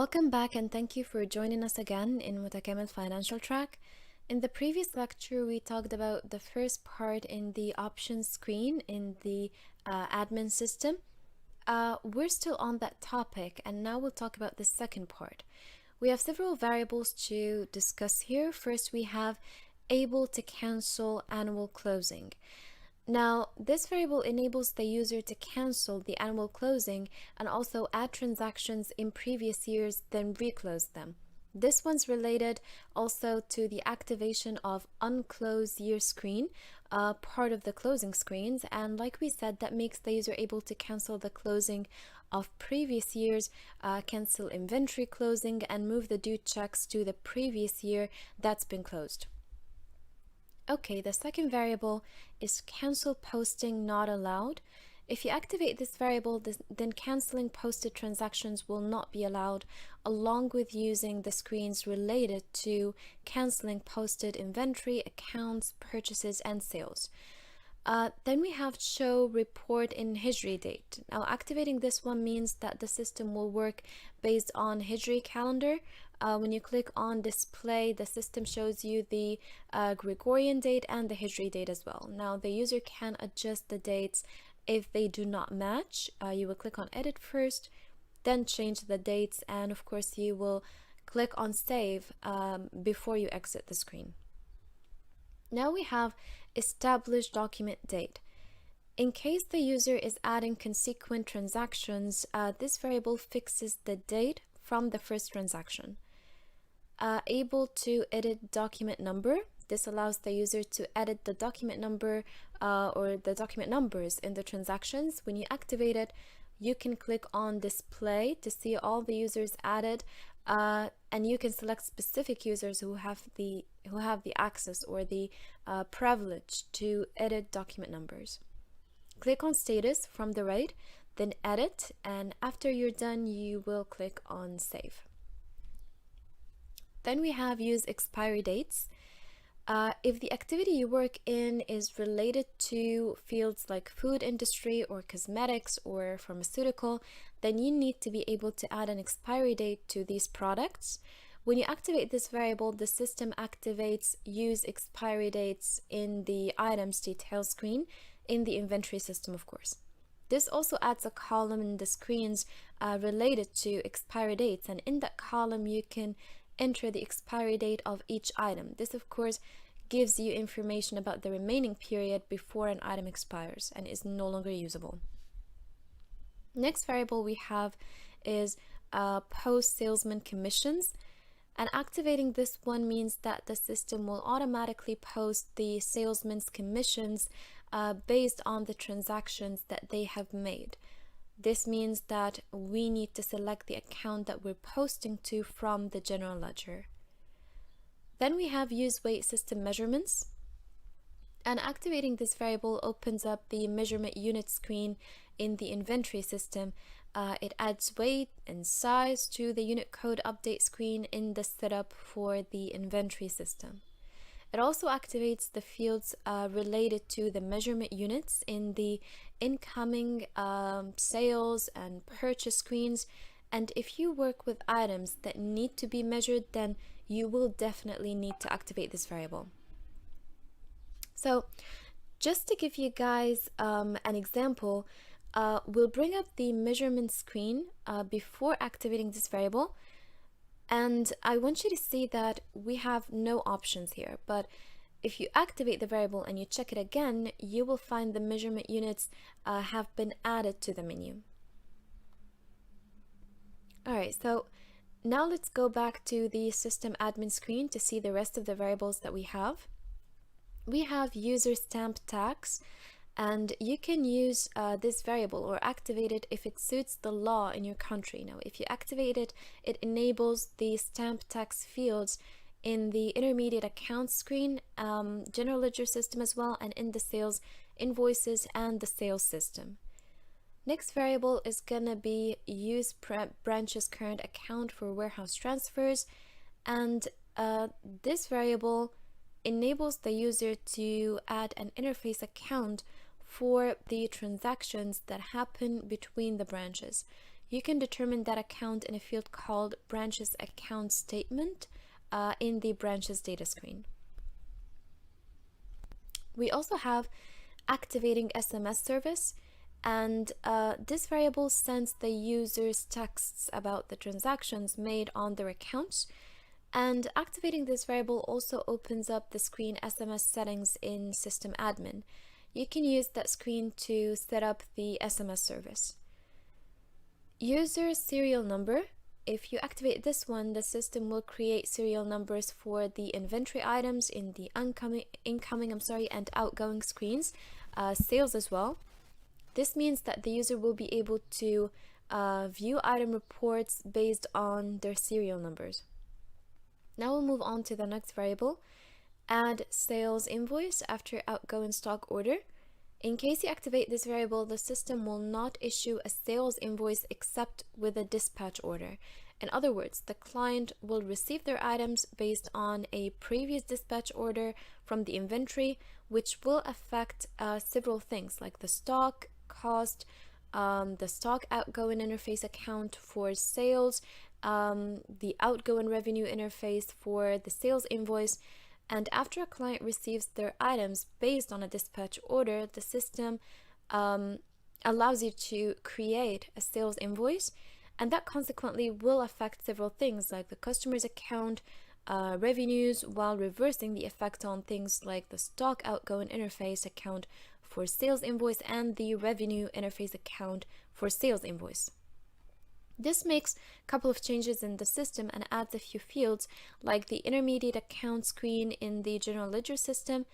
Welcome back and thank you for joining us again in Motakamel Financial Track. In the previous lecture, we talked about the first part in the options screen in the admin system. We're still on that topic and now we'll talk about the second part. We have several variables to discuss here. First, we have able to cancel annual closing. Now, this variable enables the user to cancel the annual closing and also add transactions in previous years, then reclose them. This one's related also to the activation of unclosed year screen, part of the closing screens. And like we said, that makes the user able to cancel the closing of previous years, cancel inventory closing, and move the due checks to the previous year that's been closed. Okay, the second variable is cancel posting not allowed. If you activate this variable, then canceling posted transactions will not be allowed, along with using the screens related to canceling posted inventory, accounts, purchases, and sales. Then we have show report in Hijri date. Now, activating this one means that the system will work based on Hijri calendar. When you click on display, the system shows you the Gregorian date and the Hijri date as well. Now, the user can adjust the dates if they do not match. You will click on edit first, then change the dates, and of course you will click on save before you exit the screen. Now we have establish document date. In case the user is adding consequent transactions, this variable fixes the date from the first transaction. Able to edit document number. This allows the user to edit the document number or the document numbers in the transactions. When you activate it, you can click on display to see all the users added, and you can select specific users who have the access or the privilege to edit document numbers. Click on status from the right, then edit, and after you're done, you will click on save. Then we have use expiry dates. If the activity you work in is related to fields like food industry or cosmetics or pharmaceutical, then you need to be able to add an expiry date to these products. When you activate this variable, the system activates use expiry dates in the items detail screen in the inventory system, of course. This also adds a column in the screens related to expiry dates, and in that column you can enter the expiry date of each item. This, of course, gives you information about the remaining period before an item expires and is no longer usable. Next variable we have is post salesman commissions, and activating this one means that the system will automatically post the salesman's commissions based on the transactions that they have made. This means that we need to select the account that we're posting to from the general ledger. Then we have use weight system measurements, and activating this variable opens up the measurement unit screen in the inventory system. It adds weight and size to the unit code update screen in the setup for the inventory system. It also activates the fields related to the measurement units in the incoming sales and purchase screens. And if you work with items that need to be measured, then you will definitely need to activate this variable. So just to give you guys an example, we'll bring up the measurement screen before activating this variable. And I want you to see that we have no options here, but if you activate the variable and you check it again, you will find the measurement units have been added to the menu. All right, so now let's go back to the system admin screen to see the rest of the variables that we have. We have user stamp tax, and you can use this variable or activate it if it suits the law in your country. Now, if you activate it, it enables the stamp tax fields in the intermediate accounts screen, general ledger system as well, and in the sales invoices and the sales system. Next variable is gonna be use branch's current account for warehouse transfers, and this variable enables the user to add an interface account for the transactions that happen between the branches. you can determine that account in a field called branches account statement in the branches data screen. We also have activating SMS service, and this variable sends the users texts about the transactions made on their accounts. And activating this variable also opens up the screen SMS settings in System Admin. You can use that screen to set up the SMS service. User serial number. If you activate this one, the system will create serial numbers for the inventory items in the incoming and outgoing screens, sales as well. This means that the user will be able to view item reports based on their serial numbers. Now we'll move on to the next variable, add sales invoice after outgoing stock order. In case you activate this variable, the system will not issue a sales invoice except with a dispatch order. In other words, the client will receive their items based on a previous dispatch order from the inventory, which will affect several things like the stock, cost, the stock outgoing interface account for sales, the outgoing revenue interface for the sales invoice. And after a client receives their items based on a dispatch order, the system allows you to create a sales invoice, and that consequently will affect several things like the customer's account revenues, while reversing the effect on things like the stock outgoing interface account for sales invoice and the revenue interface account for sales invoice. This makes a couple of changes in the system and adds a few fields like the intermediate account screen in the general ledger system,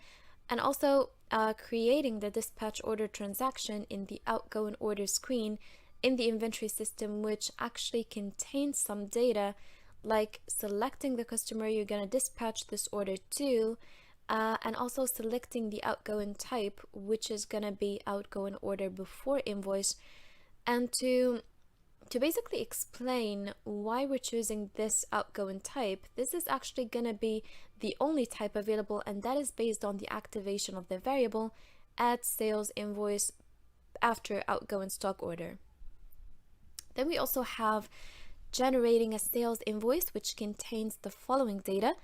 and also creating the dispatch order transaction in the outgoing order screen in the inventory system, which actually contains some data like selecting the customer you're going to dispatch this order to, and also selecting the outgoing type, which is going to be outgoing order before invoice. And to basically explain why we're choosing this outgoing type, this is actually going to be the only type available, and that is based on the activation of the variable add sales invoice after outgoing stock order. Then we also have generating a sales invoice, which contains the following data: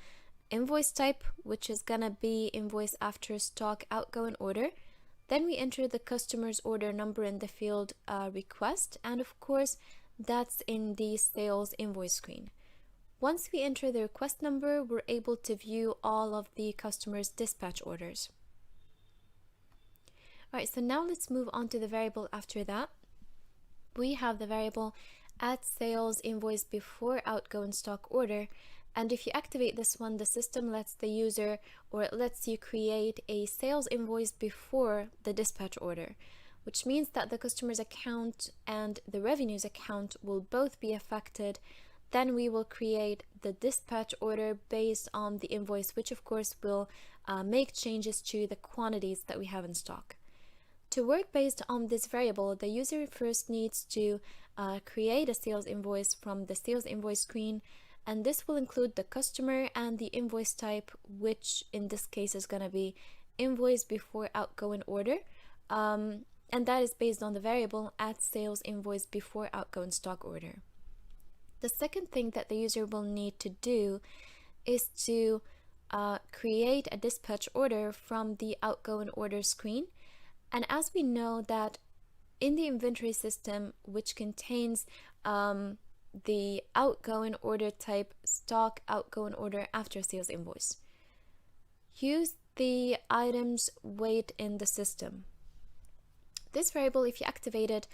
invoice type, which is going to be invoice after stock outgoing order. Then we enter the customer's order number in the field request, and of course that's in the sales invoice screen. Once we enter the request number, we're able to view all of the customer's dispatch orders. Alright, so now let's move on to the variable after that. We have the variable add sales invoice before outgoing stock order. And if you activate this one, the system lets the user, or it lets you create a sales invoice before the dispatch order, which means that the customer's account and the revenues account will both be affected. Then we will create the dispatch order based on the invoice, which of course will make changes to the quantities that we have in stock. To work based on this variable, the user first needs to create a sales invoice from the sales invoice screen, and this will include the customer and the invoice type, which in this case is going to be invoice before outgoing order, and that is based on the variable add sales invoice before outgoing stock order. The second thing that the user will need to do is to create a dispatch order from the outgoing order screen. And as we know that in the inventory system, which contains the outgoing order type stock outgoing order after sales invoice, use the items weight in the system. This variable, if you activate it,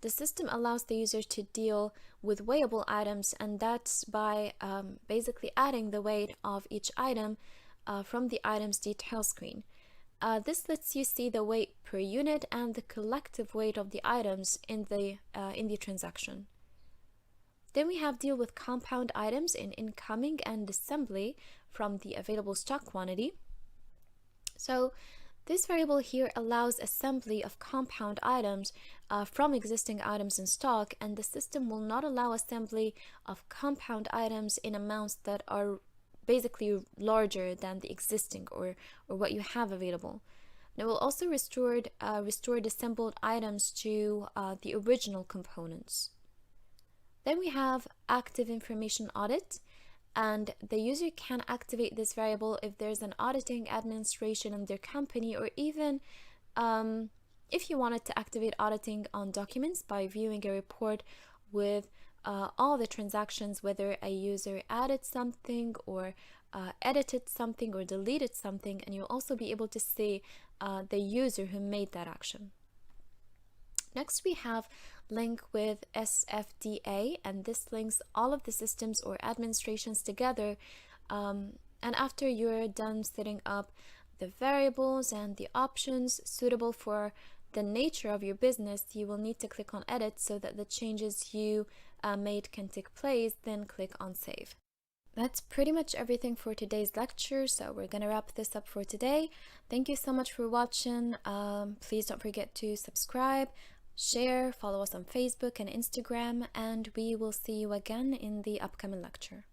the system allows the user to deal with weighable items, and that's by basically adding the weight of each item from the items detail screen. This lets you see the weight per unit and the collective weight of the items in the transaction. Then we have deal with compound items in incoming and assembly from the available stock quantity. So this variable here allows assembly of compound items from existing items in stock, and the system will not allow assembly of compound items in amounts that are basically larger than the existing or what you have available. And it will also restore assembled items to the original components. Then we have active information audit, and the user can activate this variable if there's an auditing administration in their company, or even if you wanted to activate auditing on documents by viewing a report with all the transactions, whether a user added something or edited something or deleted something, and you'll also be able to see the user who made that action. Next, we have link with Sfda, and this links all of the systems or administrations together. And after you're done setting up the variables and the options suitable for the nature of your business, you will need to click on edit so that the changes you made can take place, then click on save. That's pretty much everything for today's lecture, so we're gonna wrap this up for today. Thank you so much for watching. Please don't forget to subscribe, share, follow us on Facebook and Instagram, and we will see you again in the upcoming lecture.